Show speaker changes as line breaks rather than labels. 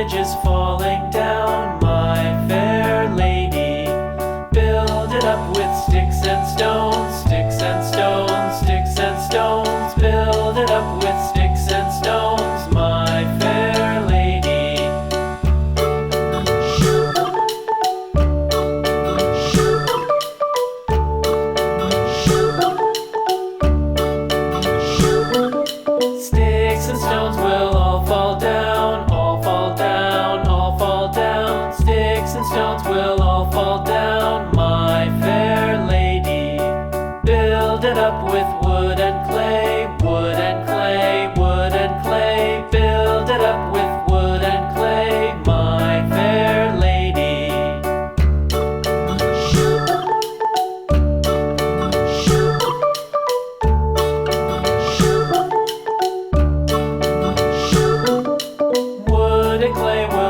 bridge is falling down, my fair lady. Build it up with sticks and stones, sticks and stones, sticks and stones. Build it up with sticks and stones, my fair lady. Sticks and stones will all fall down, all fall down, all fall down. Sticks and stones will all fall down, my fair lady. Build it up with wood and clay, wood and clay, wood and clay. Build it up with wood and clay, my fair lady. Wood and clay will